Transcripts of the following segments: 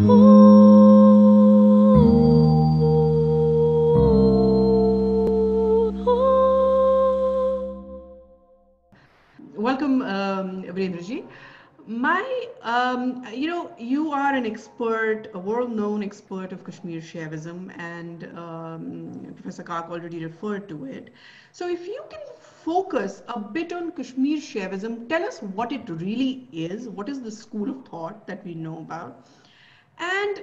Welcome, Virendraji. You are an expert, a world-known expert of Kashmir Shaivism, and Professor Kak already referred to it. So, if you can focus a bit on Kashmir Shaivism, tell us what it really is. What is the school of thought that we know about? And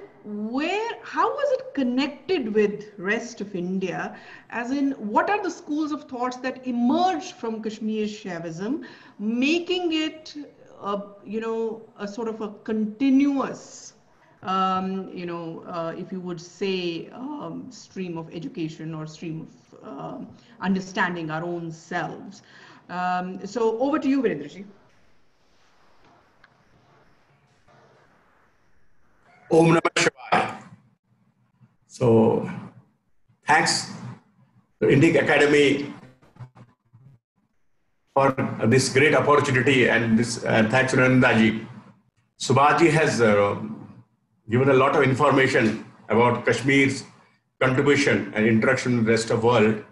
how was it connected with rest of India? As in, what are the schools of thoughts that emerged from Kashmir Shaivism, making it, a sort of a continuous, if you would say, stream of education or stream of understanding our own selves. So over to you, Virendraji. Om Namah Shivaya. So, thanks to Indic Academy for this great opportunity, and thanks to Nandaji. Subhaji has given a lot of information about Kashmir's contribution and interaction with the rest of the world.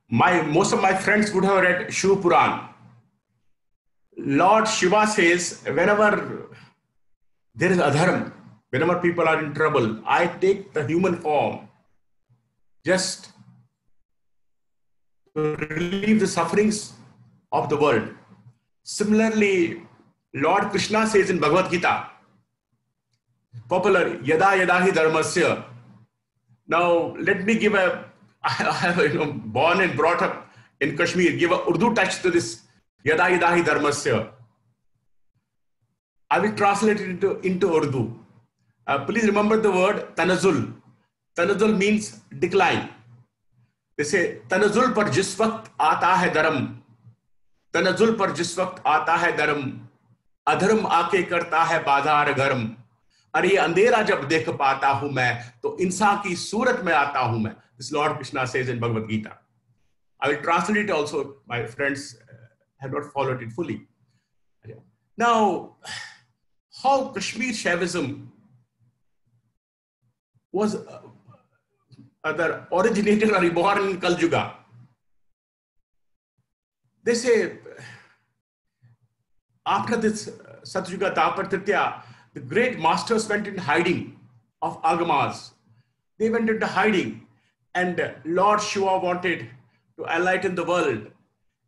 Most of my friends would have read Shiv Puran. Lord Shiva says, whenever there is adharma, whenever people are in trouble, I take the human form just to relieve the sufferings of the world. Similarly, Lord Krishna says in Bhagavad Gita, popular, yada yada hi dharmasya. Now, let me give I have born and brought up in Kashmir, give a Urdu touch to this yada yada hi dharmasya. I will translate it into Urdu. Please remember the word tanazul. Tanazul means decline. They say, tanazul par jis waqt aata hai dharam. Tanazul par jis waqt aata hai dharam. Adharm aake karta hai baadhar garam. अरे ये अंधेरा जब देख पाता हूं मैं तो इंसान की सूरत में आता हूं मैं. This Lord Krishna says in Bhagavad Gita. I will translate it also. My friends have not followed it fully. Now, how Kashmir Shaivism was either originated or reborn in Kal Yuga. They say, after this Satyuga Dwapar Tritiya, the great masters went in hiding of agamas. They went into hiding, and Lord Shiva wanted to enlighten the world.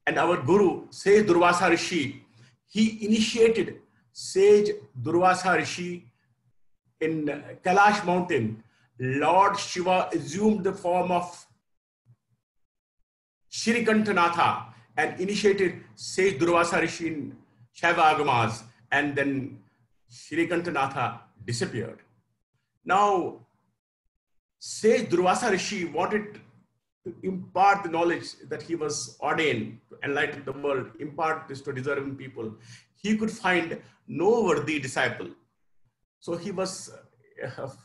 And our Guru, Sage Durvasa Rishi, he initiated Sage Durvasa Rishi in Kailash mountain. Lord Shiva assumed the form of Shrikantanatha and initiated Sage Durvasa Rishi in Shaiva Agamas, and then Shrikantanatha disappeared. Now, Sage Durvasa Rishi wanted to impart the knowledge that he was ordained to enlighten the world, impart this to deserving people. He could find no worthy disciple. So he was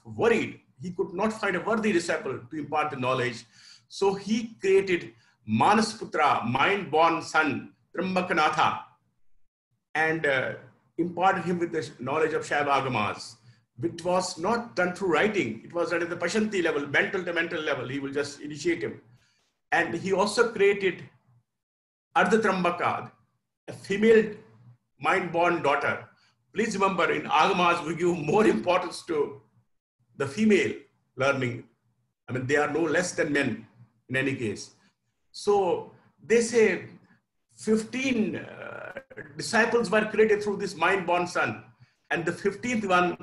worried. He could not find a worthy disciple to impart the knowledge. So he created Manasputra, mind-born son, Trambakanath, and imparted him with the knowledge of Shaiva Agamas, which was not done through writing. It was done at the Pashanti level, mental to mental level. He will just initiate him. And he also created Ardha Trambaka, a female mind-born daughter. Please remember, in Agamas, we give more importance to the female learning. I mean, they are no less than men in any case. So they say 15 disciples were created through this mind-born son. And the 15th one,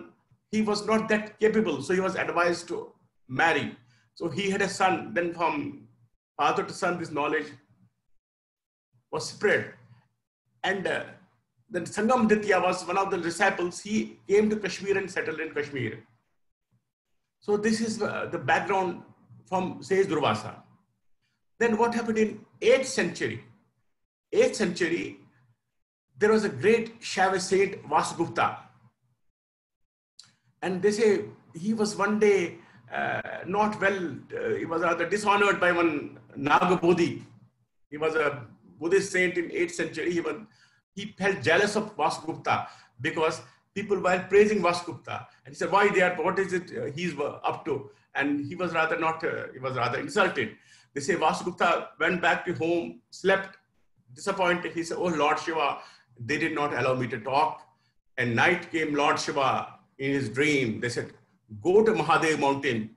he was not that capable. So he was advised to marry. So he had a son. Then from father to son, this knowledge was spread. And then Sangam Ditya was one of the disciples. He came to Kashmir and settled in Kashmir. So this is the background from Sage Durvasa. Then what happened in 8th century? 8th century, there was a great Shaiva saint, Vasugupta. And they say he was one day not well, he was rather dishonored by one Nagabodhi. He was a Buddhist saint in 8th century. He felt jealous of Vasugupta because people while praising Vasugupta. And he said, why they are, what is it he's up to? And he was rather not, he was rather insulted. They say Vasugupta went back to home, slept, disappointed. He said, oh Lord Shiva, they did not allow me to talk. And night came Lord Shiva in his dream. They said, go to Mahadev mountain,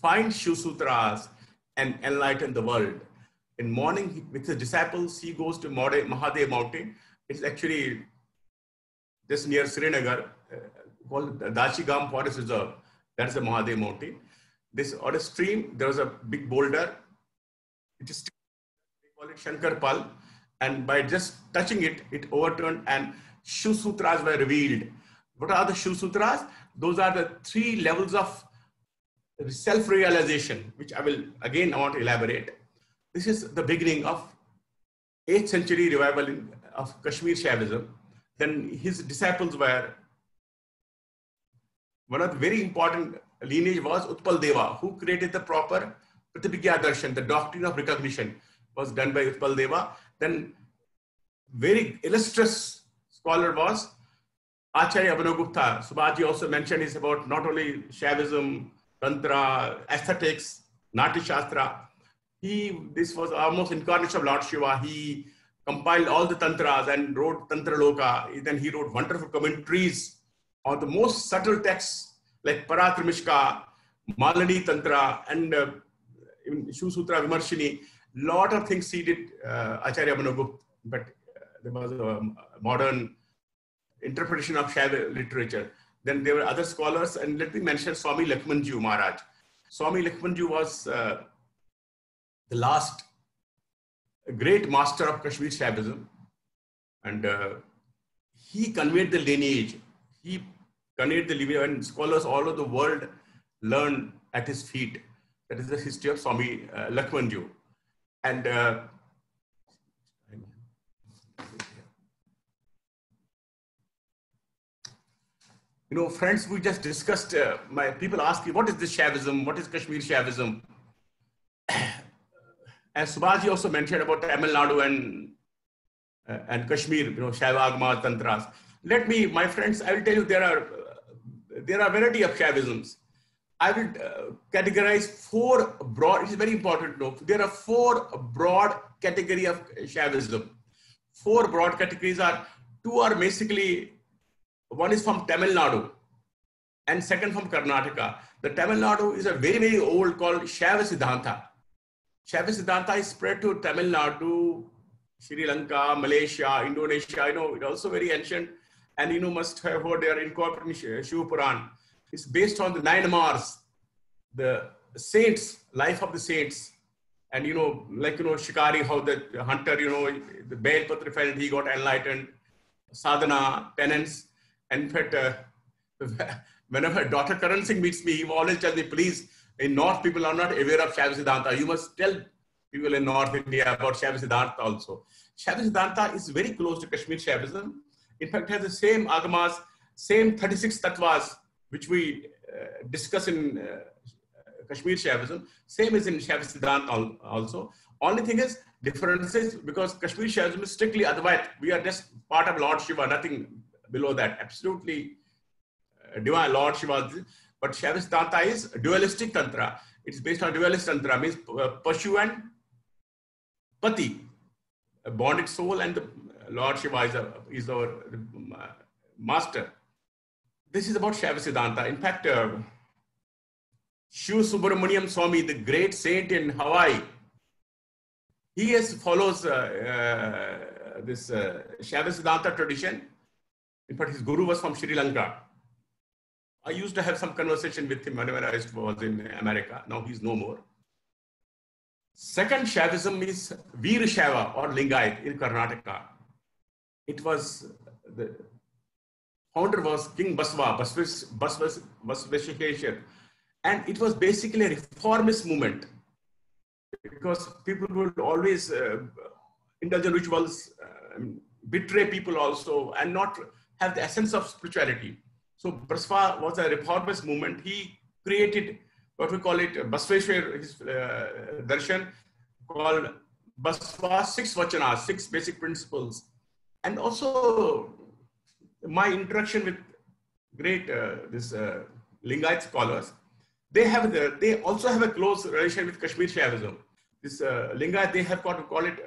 find Shiv Sutras and enlighten the world. In morning, with his disciples, he goes to Mahadev mountain. It's actually just near Srinagar, called Dachigam Forest Reserve. That's the Mahadev mountain. This on a stream, there was a big boulder. It is, they call it Shankar Pal. And by just touching it, it overturned and Shiv Sutras were revealed. What are the Shiv Sutras? Those are the 3 levels of self-realization, which I want to elaborate. This is the beginning of 8th century revival of Kashmir Shaivism. Then his disciples were, one of the very important lineage was Utpal Deva, who created the proper Pratibhigya Darshan, the doctrine of recognition was done by Utpal Deva. Then very illustrious scholar was Acharya Abhinavgupta. Subhaji also mentioned is about not only Shaivism, Tantra, aesthetics, Natya Shastra. This was almost incarnation of Lord Shiva. He compiled all the Tantras and wrote Tantra Loka. Then he wrote wonderful commentaries on the most subtle texts like Paratrimishka, Malani Tantra, and Shiv Sutra Vimarshini. Lot of things he did, Acharya Abhinavgupta, but there was a modern interpretation of Shaiva literature. Then there were other scholars, and let me mention Swami Lakshmanji Maharaj. Swami Lakshmanji was the last great master of Kashmir Shaivism, and he conveyed the lineage. He conveyed the lineage, and scholars all over the world learned at his feet. That is the history of Swami Lakshmanji. And you know, friends, we just discussed, my people ask me, what is this Shaivism? What is Kashmir Shaivism? As Subhaji also mentioned about Tamil Nadu and Kashmir, you know, Shaiva Agama Tantras. Let me, my friends, I will tell you there are variety of Shaivisms. I will categorize 4 broad, it is very important to know, there are 4 broad category of Shaivism. 4 broad categories are, 2 are basically, one is from Tamil Nadu and second from Karnataka. The Tamil Nadu is a very, very old called Shaiva Siddhanta. Shaiva Siddhanta is spread to Tamil Nadu, Sri Lanka, Malaysia, Indonesia. You know, it's also very ancient, and you know, must have heard they are incorporating Shiva Puran. It's based on the 9 Mars, the saints, life of the saints. And you know, like, you know, Shikari, how the hunter, you know, the Bail Patra felt, he got enlightened, sadhana, penance. And in fact, whenever Dr. Karan Singh meets me, he always tells me, please, in North, people are not aware of Shaiva Siddhanta. You must tell people in North India about Shaiva Siddhanta also. Shaiva Siddhanta is very close to Kashmir Shaivism. In fact, has the same agamas, same 36 tattvas, which we discuss in Kashmir Shaivism. Same is in Shaiva Siddhanta also. Only thing is, differences, because Kashmir Shaivism is strictly Advait. We are just part of Lord Shiva, nothing below that. Absolutely divine Lord Shiva. But Shaiva Siddhanta is dualistic Tantra. It's based on dualist Tantra, means Pashu and Pati, a bonded soul, and the Lord Shiva is our master. This is about Shaiva Siddhanta. In fact, Shiv Subramaniam Swami, the great saint in Hawaii, he follows this Shaiva Siddhanta tradition. In fact, his guru was from Sri Lanka. I used to have some conversation with him whenever I was in America. Now he's no more. Second Shaivism is Veer Shaiva or Lingayat in Karnataka. It was, the founder was King Basva, Basveshwar. And it was basically a reformist movement, because people would always indulge in rituals, betray people also, and not have the essence of spirituality. So Basva was a reformist movement. He created what we call it Basveshwar, his darshan, called Basva 6 Vachanas, 6 basic principles. And also my interaction with great Lingayat scholars, they also have a close relation with Kashmir Shaivism. This Lingayat, they have call it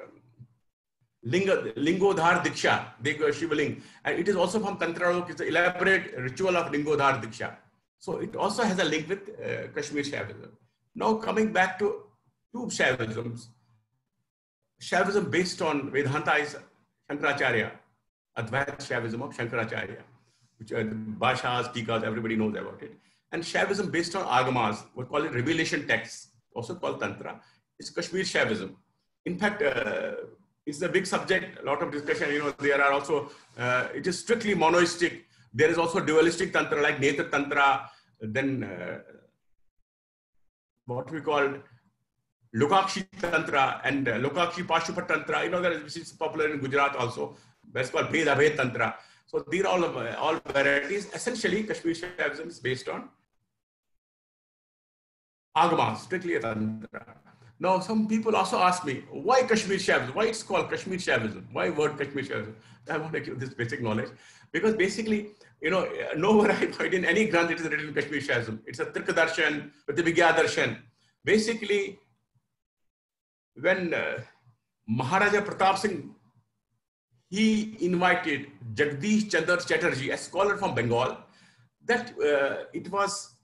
Lingodhar Diksha, they go Shivaling, and it is also from Tantra Lok. It's an elaborate ritual of Lingodhar Diksha. So it also has a link with Kashmir Shaivism. Now coming back to two Shaivisms, Shaivism based on Vedanta is Shankaracharya, Advaita Shaivism of Shankaracharya, which are Bhashas, Tikas, everybody knows about it. And Shaivism based on Agamas, we call it revelation texts, also called Tantra, is Kashmir Shaivism. In fact, it's a big subject, a lot of discussion. You know, there are also, it is strictly monoistic. There is also dualistic Tantra like Netra Tantra, then what we call Lokakshi Tantra and Lokakshi Pashupat Tantra. You know, which is popular in Gujarat also. That's called Bhed Abhed Tantra. So these are all varieties. Essentially, Kashmir Shaivism is based on Agamas, strictly a Tantra. Now, some people also ask me, why Kashmir Shaivism? Why it's called Kashmir Shaivism? Why word Kashmir Shaivism? I want to give this basic knowledge. Because basically, you know, nowhere I find in any Granth it is written Kashmir Shaivism. It's a Trika Darshan, Pratibhigya Darshan. Basically, when Maharaja Pratap Singh, he invited Jagdish Chandra Chatterjee, a scholar from Bengal, that it was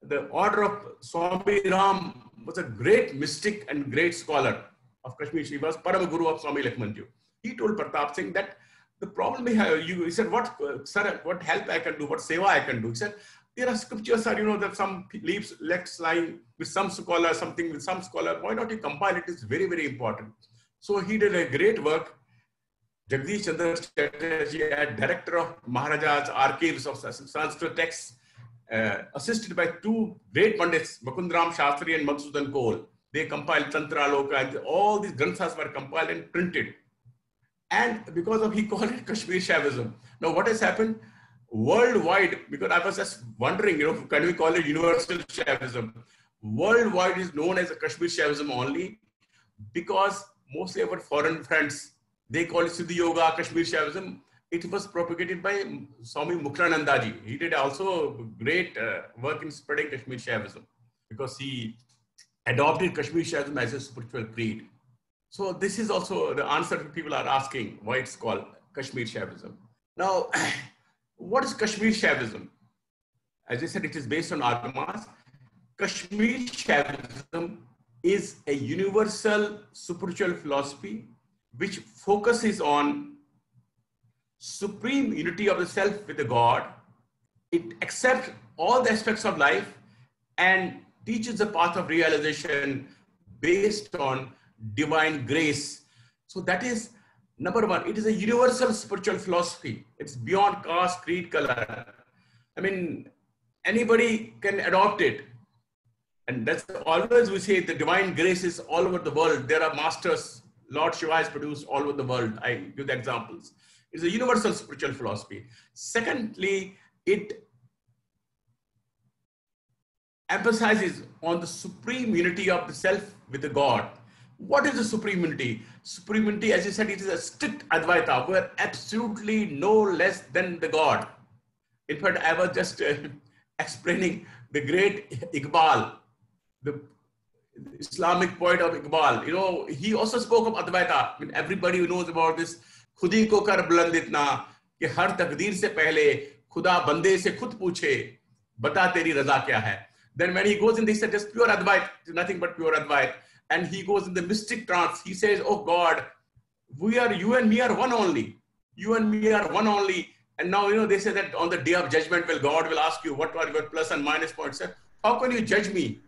the order of Swami Ram was a great mystic and great scholar of Kashmir. He was Param Guru of Swami Lakshmanju. He told Pratap Singh that the problem we have, he said, sir, what help I can do, what seva I can do? He said, there are scriptures, sir, you know, that some leaves left lying with some scholar, something with some scholar. Why not you compile it? It's very, very important. So he did a great work. Jagdish Chandra Chatterjee, director of Maharaja's archives of Sanskrit texts, assisted by two great Pandits, Mukundram Shastri and Madhusudan Kohl. They compiled Tantra Loka, and all these granthas were compiled and printed. And because of, he called it Kashmir Shaivism. Now what has happened? Worldwide, because I was just wondering, you know, can we call it universal Shaivism? Worldwide is known as a Kashmir Shaivism only because mostly our foreign friends, they call it Siddhi Yoga, Kashmir Shaivism. It was propagated by Swami Mukranandaji. He did also great work in spreading Kashmir Shaivism because he adopted Kashmir Shaivism as a spiritual creed. So this is also the answer people are asking why it's called Kashmir Shaivism. Now, what is Kashmir Shaivism? As I said, it is based on Agamas. Kashmir Shaivism is a universal spiritual philosophy which focuses on supreme unity of the self with the God. It accepts all the aspects of life and teaches the path of realization based on divine grace. So that is number one. It is a universal spiritual philosophy. It's beyond caste, creed, color. I mean, anybody can adopt it. And that's always we say the divine grace is all over the world. There are masters Lord Shiva has produced all over the world. I give the examples. It's a universal spiritual philosophy. Secondly, it emphasizes on the supreme unity of the self with the God. What is the supreme unity? Supreme unity, as you said, it is a strict Advaita. We're absolutely no less than the God. In fact, I was just explaining the great Iqbal, the Islamic poet of Iqbal. You know, he also spoke of Advaita. I mean, everybody who knows about this, खुदी को कर बुलंद इतना कि हर तकदीर से पहले खुदा बंदे से खुद पूछे बता तेरी रजा क्या है. Then when he goes in this, just pure Advait, nothing but pure Advait, and he goes in the mystic trance. He says, "Oh God, you and me are one only. You and me are one only." And now, you know, they say that on the day of judgment, God will ask you, what are your plus and minus points? How can you judge me?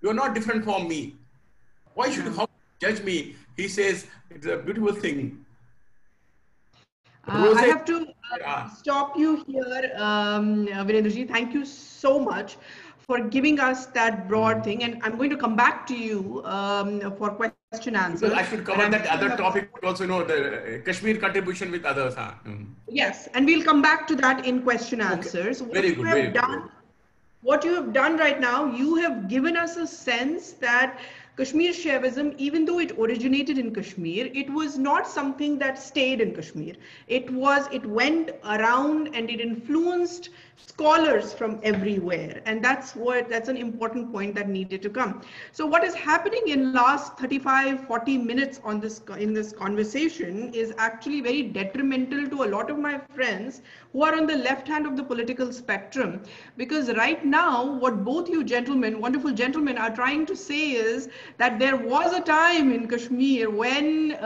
You're not different from me. Why should you judge me? He says, it's a beautiful thing. I have to stop you here, Virendraji. Thank you so much for giving us that broad thing. And I'm going to come back to you for question answer. Because I should cover that other topic also, you know, the Kashmir contribution with others. Yes, and we'll come back to that in question answers. Okay. Very good, very good. What you have done right now, you have given us a sense that Kashmir Shaivism, even though it originated in Kashmir, it was not something that stayed in Kashmir. It went around and it influenced scholars from everywhere, and that's an important point that needed to come. So what is happening in last 35-40 minutes on this in this conversation is actually very detrimental to a lot of my friends who are on the left hand of the political spectrum, because right now what both you gentlemen, wonderful gentlemen, are trying to say is that there was a time in Kashmir when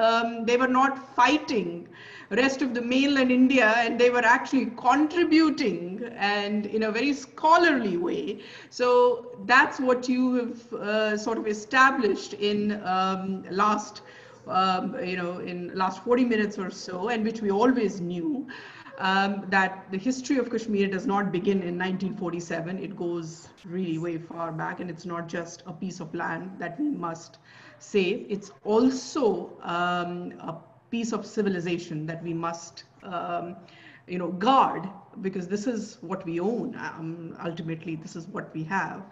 they were not fighting rest of the mainland India, and they were actually contributing, and in a very scholarly way. So that's what you have sort of established in in last 40 minutes or so, and which we always knew. That the history of Kashmir does not begin in 1947. It goes really way far back, and it's not just a piece of land that we must save. It's also a piece of civilization that we must guard, because this is what we own. Ultimately, this is what we have.